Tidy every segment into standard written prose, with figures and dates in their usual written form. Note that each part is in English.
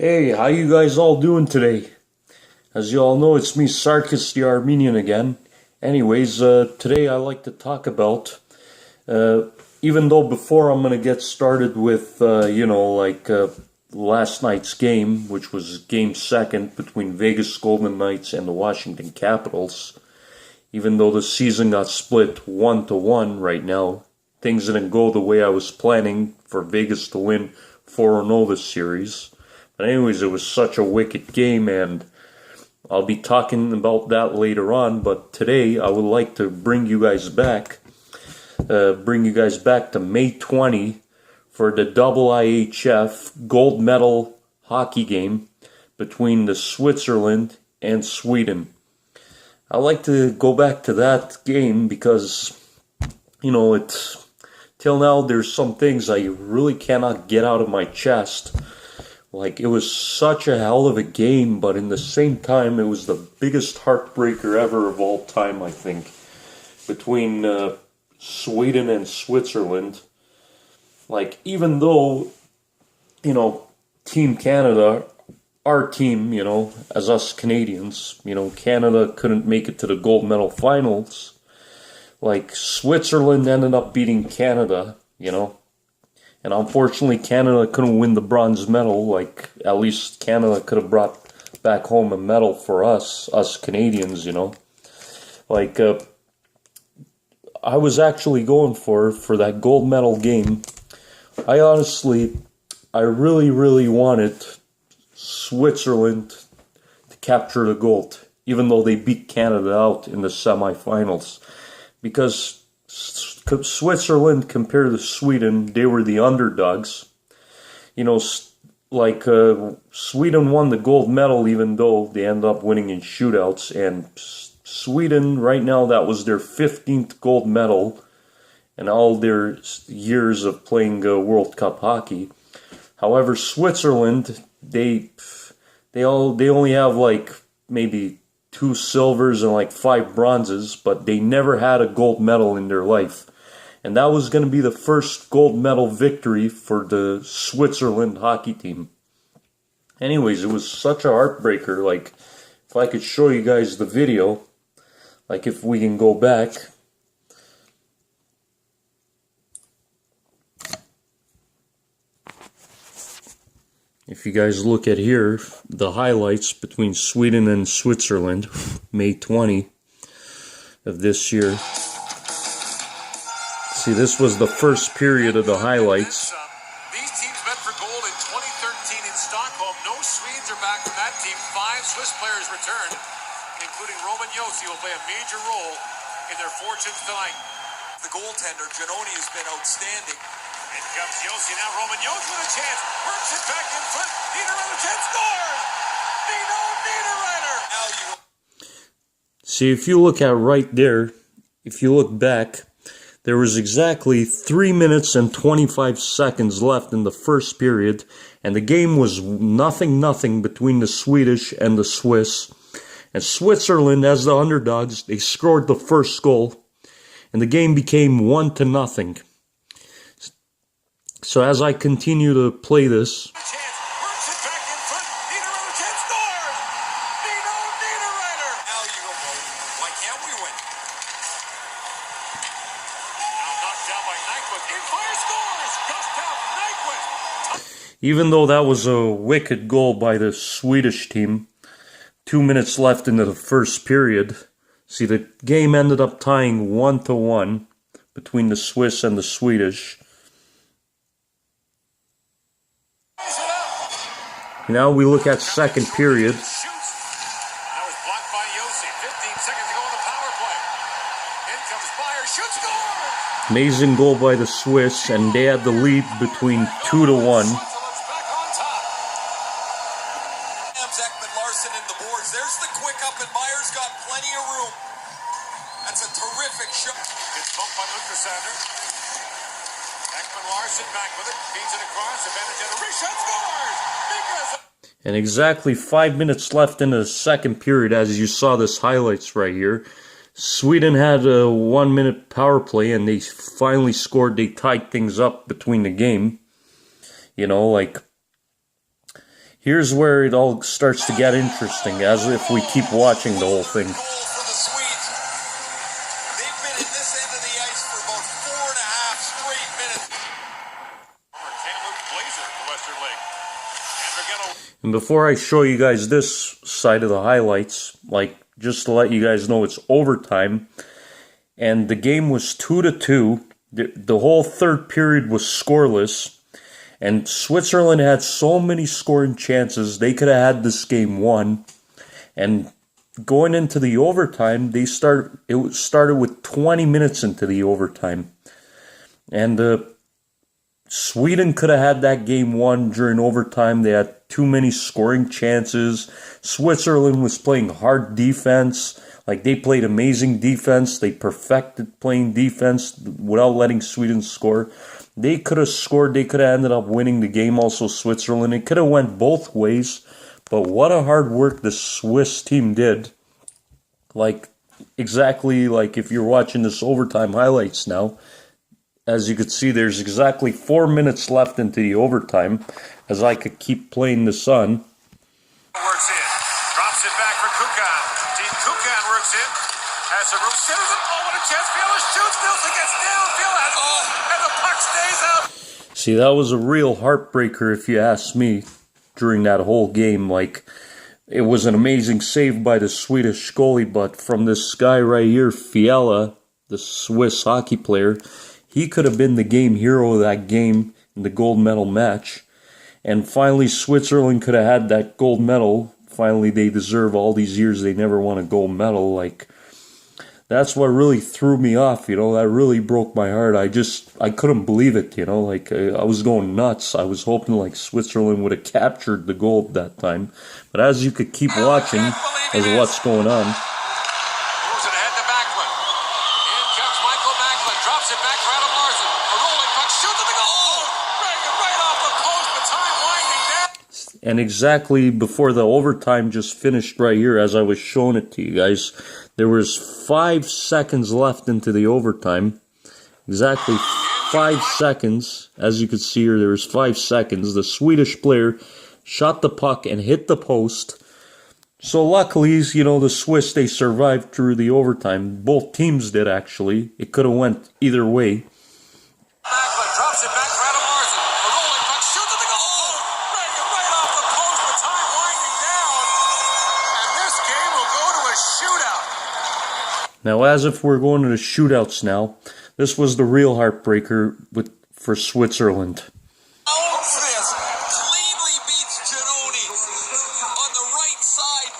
Hey, how you guys all doing today? As you all know, it's me, SARKIS the Armenian again. Anyways, today I like to talk about, even though before I'm gonna get started with, last night's game, which was game second between Vegas Golden Knights and the Washington Capitals. Even though the season got split 1-1 right now, things didn't go the way I was planning for Vegas to win 4-0 this series. But anyways, it was such a wicked game, and I'll be talking about that later on. But today, I would like to bring you guys back to May 20 for the IIHF gold medal hockey game between the Switzerland and Sweden. I like to go back to that game because, it's till now there's some things I really cannot get out of my chest. Like, it was such a hell of a game, but in the same time, it was the biggest heartbreaker ever of all time, I think, between Sweden and Switzerland. Like, even though, Team Canada, our team, as us Canadians, Canada couldn't make it to the gold medal finals. Like, Switzerland ended up beating Canada, And unfortunately, Canada couldn't win the bronze medal. Like, at least Canada could have brought back home a medal for us Canadians, Like, I was actually going for that gold medal game. I really, really wanted Switzerland to capture the gold, even though they beat Canada out in the semifinals. Because Switzerland, compared to Sweden, they were the underdogs. Sweden won the gold medal even though they ended up winning in shootouts. And Sweden, right now, that was their 15th gold medal in all their years of playing World Cup hockey. However, Switzerland, they only have maybe 2 silvers and 5 bronzes, but they never had a gold medal in their life. And that was going to be the first gold medal victory for the Switzerland hockey team. Anyways, it was such a heartbreaker. If I could show you guys the video, if we can go back. If you guys look at here, the highlights between Sweden and Switzerland, May 20 of this year. See, this was the first period of the highlights. These teams met for gold in 2013 in Stockholm. No Swedes are back from that team. 5 Swiss players returned, including Roman Josi, who will play a major role in their fortunes tonight. The goaltender, Giannoni, has been outstanding. In comes Josi now. Roman Josi with a chance. Works it back in front. Niederreiter chance scores! Dino Niederreiter! Now you See, if you look at right there, if you look back, there was exactly 3 minutes and 25 seconds left in the first period, and the game was 0-0 between the Swedish and the Swiss. And Switzerland, as the underdogs, they scored the first goal, and the game became 1-0. So as I continue to play this, Works it back in front. Niederreiter chance scores! Dino Niederreiter! Now you go, Bo. Why can't we win? Now knocked down by Nyquist. In fire scores! Gustav Nyquist! even though that was a wicked goal by the Swedish team, 2 minutes left into the first period. See, the game ended up tying 1-1 between the Swiss and the Swedish. Now we look at second period. Shoots. That was blocked by Josi. 15 seconds to go on the power play. In comes Fire. Shoots, scores! Amazing goal by the Swiss, and they had the lead between 2-1. Back on top. Ekman Larson in the boards. There's the quick up, and Myers got plenty of room. That's a terrific shot. It's bumped by Lukasandr. Ekman Larson back with it. Feeds it across. Advantage at a reshot. Scores! And exactly 5 minutes left in the second period, as you saw this highlights right here. Sweden had a 1-minute power play, and they finally scored. They tied things up between the game. Here's where it all starts to get interesting, as if we keep watching the whole thing. Goal for the Swedes. They've been in this end of the ice for about 4.5 straight minutes. Kamloops Blazer for Western Lake. And before I show you guys this side of the highlights, like, just to let you guys know, it's overtime, and the game was 2-2. The whole third period was scoreless, and Switzerland had so many scoring chances, they could have had this game won. And going into the overtime, it started with 20 minutes into the overtime. And Sweden could have had that game won during overtime. They had too many scoring chances. Switzerland was playing hard defense. Like, they played amazing defense. They perfected playing defense without letting Sweden score. They could have scored. They could have ended up winning the game, also Switzerland. It could have went both ways. But what a hard work the Swiss team did. Like, exactly like if you're watching this overtime highlights now, as you could see, there's exactly 4 minutes left into the overtime, as I could keep playing the sun. Works in. Drops it back for Kukan. Team Kukan works in. Has the room. Centers it. Oh, what a chance. Fiala shoots. Nilsson gets down. Fiala has and the puck stays out. See, that was a real heartbreaker, if you ask me, during that whole game. Like, it was an amazing save by the Swedish goalie, but from this guy right here, Fiala, the Swiss hockey player, he could have been the game hero of that game in the gold medal match. And finally, Switzerland could have had that gold medal. Finally, they deserve all these years they never won a gold medal. Like, that's what really threw me off, you know. That really broke my heart. I couldn't believe it, you know. Like, I was going nuts. I was hoping, like, Switzerland would have captured the gold that time. But as you could keep watching as what's going on. Moves it ahead to Backlund. In comes Michael Backlund. Drops it back for Adam Larson. A rolling puck. Shoots at the goal. Right off the post, but time winding down. And exactly before the overtime just finished right here, as I was showing it to you guys, there was 5 seconds left into the overtime. Exactly 5 seconds. As you can see here, there was 5 seconds. The Swedish player shot the puck and hit the post. So luckily, you know, the Swiss, they survived through the overtime. Both teams did, actually. It could have went either way. Backlund drops it back for Adam Larson. A rolling puck. Shoots at the goal. Right off the post, but time winding down. And this game will go to a shootout. Now, as if we're going to the shootouts now, this was the real heartbreaker for Switzerland. This cleanly beats Giannoni on the right side.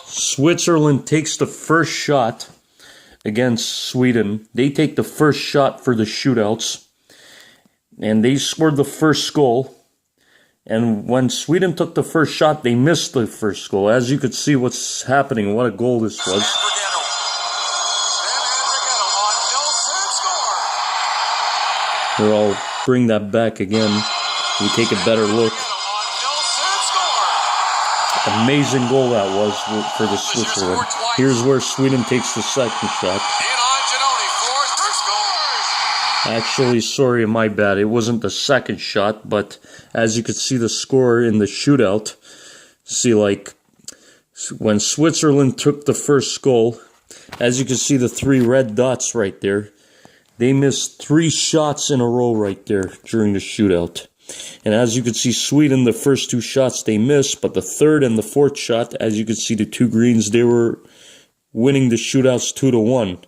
Switzerland takes the first shot against Sweden. They take the first shot for the shootouts, and they scored the first goal. And when Sweden took the first shot, they missed the first goal. As you could see what's happening, what a goal this was. Here, I'll bring that back again. We take a better look. Amazing goal that was for the Switzerland. Here's where Sweden takes the second shot. Actually, sorry, my bad. It wasn't the second shot, but as you could see the score in the shootout, see, like, when Switzerland took the first goal, as you can see the 3 red dots right there, they missed 3 shots in a row right there during the shootout. And as you could see, Sweden, the first 2 shots they missed, but the third and the fourth shot, as you could see the 2 greens, they were winning the shootouts 2-1.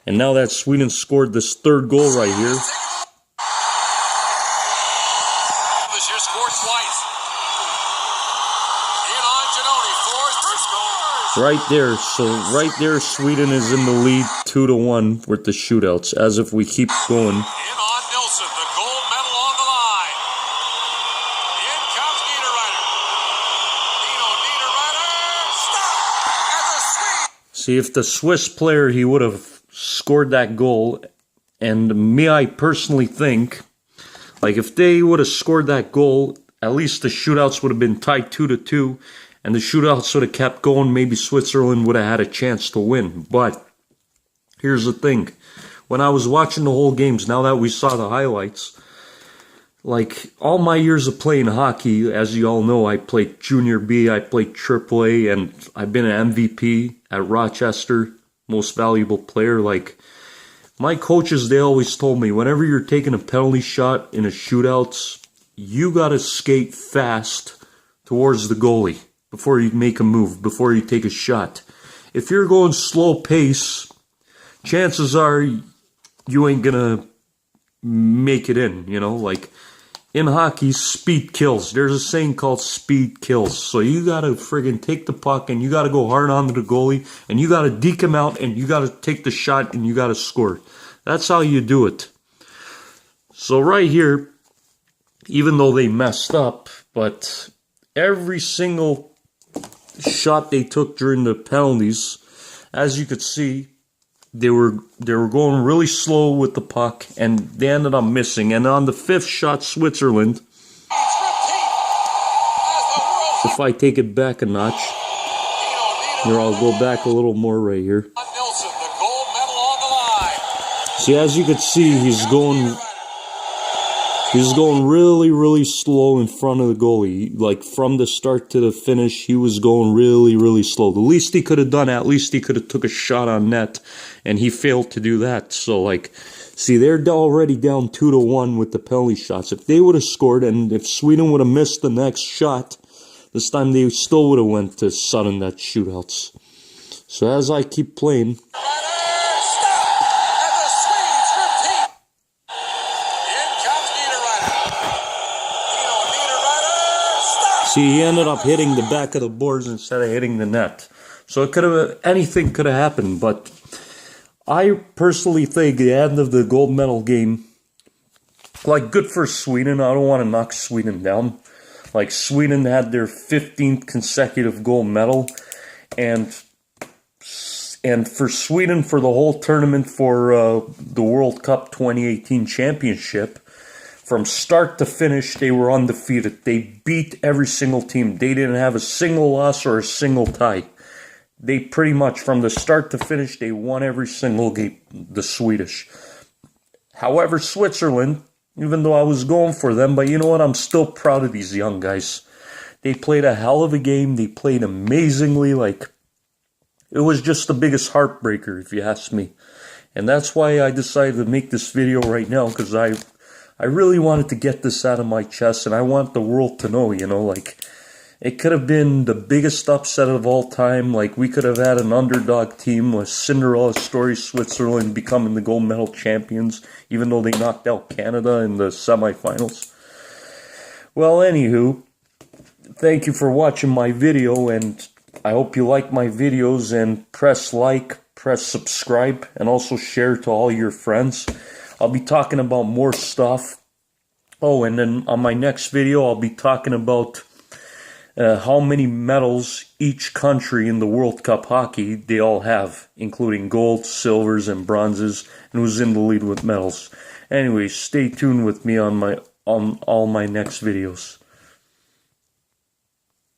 And now that Sweden scored this third goal right here. Right there, so right there, Sweden is in the lead 2-1 with the shootouts, as if we keep going. In on Nilsson, the gold medal on the line. In comes Niederreiter. Niederreiter, stop! And the Swedes. See, if the Swiss player, he would have scored that goal, and me, I personally think, like, if they would have scored that goal, at least the shootouts would have been tied 2-2, and the shootouts would have kept going. Maybe Switzerland would have had a chance to win. But here's the thing. When I was watching the whole games, now that we saw the highlights, like, all my years of playing hockey, as you all know, I played Junior B, I played AAA, and I've been an MVP at Rochester, most valuable player. Like, my coaches, they always told me, whenever you're taking a penalty shot in a shootouts, you gotta skate fast towards the goalie before you make a move, before you take a shot. If you're going slow pace, chances are you ain't gonna make it in, you know? Like, in hockey, speed kills. There's a saying called speed kills. So you gotta friggin' take the puck and you gotta go hard onto the goalie and you gotta deke him out and you gotta take the shot and you gotta score. That's how you do it. So right here, even though they messed up, but every single shot they took during the penalties, as you could see, they were going really slow with the puck, and they ended up missing. And on the fifth shot, Switzerland, if I take it back a notch, here, I'll go back a little more right here. See, as you can see, he's going really, really slow in front of the goalie. Like, from the start to the finish, he was going really, really slow. The least he could have done, at least he could have took a shot on net, and he failed to do that. So, like, see, they're already down 2-1 with the penalty shots. If they would have scored, and if Sweden would have missed the next shot, this time they still would have went to sudden death shootouts. So as I keep playing, see, he ended up hitting the back of the boards instead of hitting the net. So it could have, anything could have happened. But I personally think the end of the gold medal game, like, good for Sweden. I don't want to knock Sweden down. Like, Sweden had their 15th consecutive gold medal. And for Sweden, for the whole tournament for the World Cup 2018 championship, from start to finish, they were undefeated. They beat every single team. They didn't have a single loss or a single tie. They pretty much, from the start to finish, they won every single game, the Swedish. However, Switzerland, even though I was going for them, but you know what? I'm still proud of these young guys. They played a hell of a game. They played amazingly. Like, it was just the biggest heartbreaker, if you ask me. And that's why I decided to make this video right now, because I really wanted to get this out of my chest, and I want the world to know, you know, like, it could have been the biggest upset of all time. Like, we could have had an underdog team, a Cinderella story, Switzerland becoming the gold medal champions, even though they knocked out Canada in the semifinals. Well, anywho, thank you for watching my video, and I hope you like my videos, and press like, press subscribe, and also share to all your friends. I'll be talking about more stuff. Oh, and then on my next video, I'll be talking about how many medals each country in the World Cup hockey they all have, including gold, silvers, and bronzes, and who's in the lead with medals. Anyway, stay tuned with me on all my next videos.